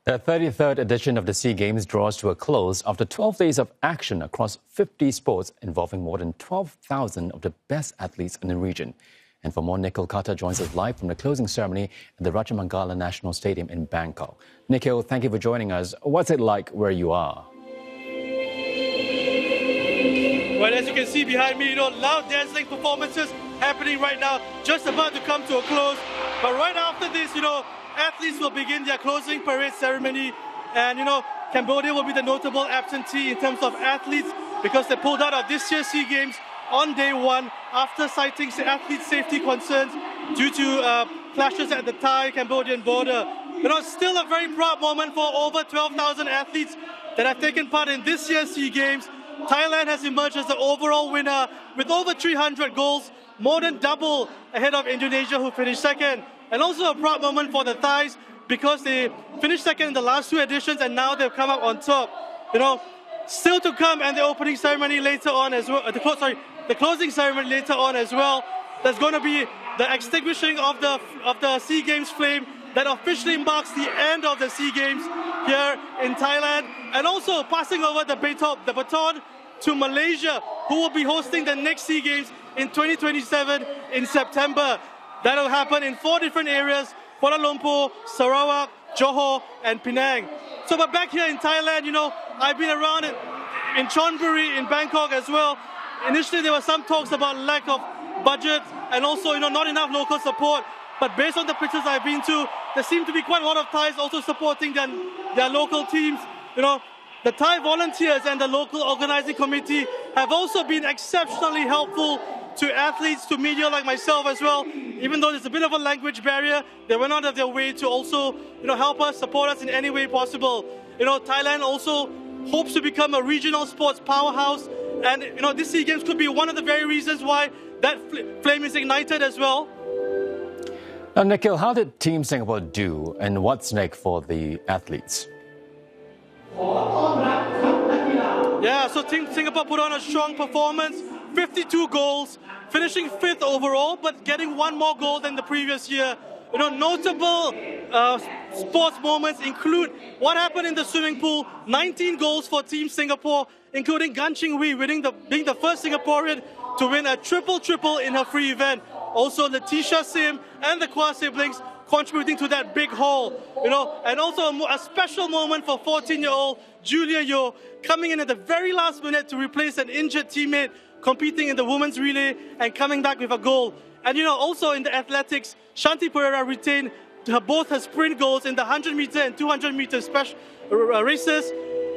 The 33rd edition of the SEA Games draws to a close after 12 days of action across 50 sports involving more than 12,000 of the best athletes in the region. And for more, Nikhil Khattar joins us live from the closing ceremony at the Rajamangala National Stadium in Bangkok. Nikhil, thank you for joining us. What's it like where you are? Well, as you can see behind me, loud dancing performances happening right now, just about to come to a close. But right after this, athletes will begin their closing parade ceremony. And, Cambodia will be the notable absentee in terms of athletes because they pulled out of this year's SEA Games on day one after citing athlete safety concerns due to clashes at the Thai-Cambodian border. Still a very proud moment for over 12,000 athletes that have taken part in this year's SEA Games. Thailand has emerged as the overall winner with over 300 goals, more than double ahead of Indonesia, who finished second. And also a proud moment for the Thais because they finished second in the last two editions and now they've come up on top. Still to come, and the opening ceremony later on as well. The closing ceremony later on as well. There's going to be the extinguishing of the SEA Games flame that officially marks the end of the SEA Games here in Thailand, and also passing over the baton to Malaysia, who will be hosting the next SEA Games in 2027 in September. That will happen in 4 different areas: Kuala Lumpur, Sarawak, Johor, and Penang. But back here in Thailand, I've been around in Chonburi, in Bangkok as well. Initially, there were some talks about lack of budget and also, not enough local support. But based on the pictures I've been to, there seem to be quite a lot of Thais also supporting their local teams. The Thai volunteers and the local organizing committee have also been exceptionally helpful to athletes, to media like myself as well. Even though there's a bit of a language barrier, they went out of their way to also, help us, support us in any way possible. Thailand also hopes to become a regional sports powerhouse, and this SEA Games could be one of the very reasons why that flame is ignited as well. Now, Nikhil, how did Team Singapore do, and what's next for the athletes? Yeah, so Team Singapore put on a strong performance, 52 goals, finishing 5th overall, but getting 1 more goal than the previous year. Notable sports moments include what happened in the swimming pool: 19 goals for Team Singapore, including Gan Ching Wei being the first Singaporean to win a triple-triple in her free event. Also, Letitia Sim and the Kwa siblings contributing to that big haul. And also a special moment for 14-year-old Julia Yeo, coming in at the very last minute to replace an injured teammate competing in the women's relay and coming back with a goal. And also in the athletics, Shanti Pereira retained both her sprint goals in the 100-meter and 200-meter races.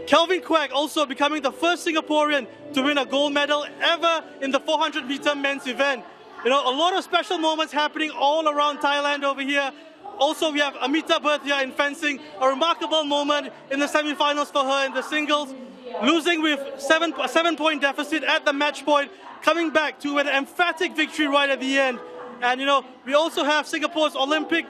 Kelvin Kwek also becoming the first Singaporean to win a gold medal ever in the 400-meter men's event. A lot of special moments happening all around Thailand over here. Also, we have Amita Bhatia in fencing, a remarkable moment in the semi-finals for her in the singles, losing with a 7-point deficit at the match point, coming back to an emphatic victory right at the end. And we also have Singapore's Olympic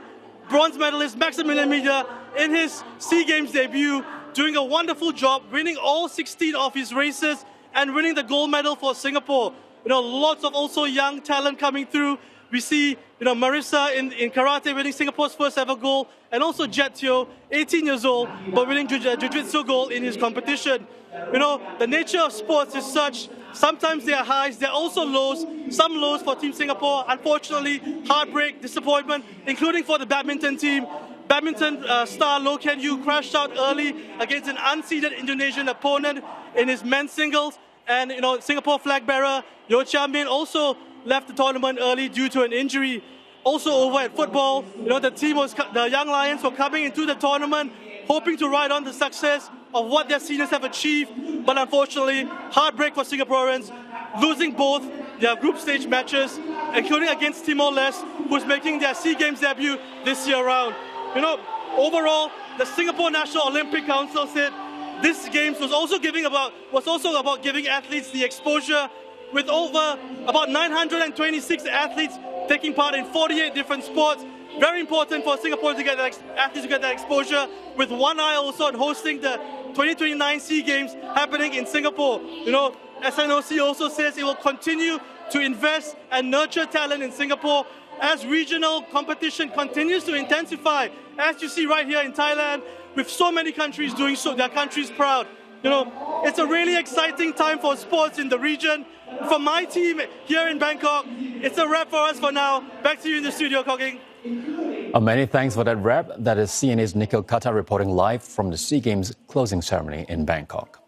bronze medalist Maximilian Mida in his SEA Games debut, doing a wonderful job, winning all 16 of his races and winning the gold medal for Singapore. Lots of also young talent coming through. We see, Marissa in karate winning Singapore's first ever goal, and also Jet Teo, 18 years old, but winning jiu-jitsu gold in his competition. The nature of sports is such. Sometimes there are highs, there are also lows. Some lows for Team Singapore. Unfortunately, heartbreak, disappointment, including for the badminton team. Badminton star Loh Ken Yew crashed out early against an unseeded Indonesian opponent in his men's singles. And Singapore flag bearer Yeo Chia Min also left the tournament early due to an injury. Also over at football, the Young Lions were coming into the tournament hoping to ride on the success of what their seniors have achieved, but unfortunately, heartbreak for Singaporeans, losing both their group stage matches, including against Timor-Leste, who's making their SEA Games debut this year round. Overall, the Singapore National Olympic Council said this Games was also about giving athletes the exposure, with over about 926 athletes taking part in 48 different sports. Very important for Singapore to get athletes to get that exposure, with one eye also on hosting the 2029 SEA Games happening in Singapore. SNOC also says it will continue to invest and nurture talent in Singapore, as regional competition continues to intensify, as you see right here in Thailand, with so many countries doing so, their countries proud. It's a really exciting time for sports in the region. For my team here in Bangkok, it's a wrap for us for now. Back to you in the studio, Koking. Many thanks for that wrap. That is CNA's Nikhil Khattar reporting live from the SEA Games closing ceremony in Bangkok.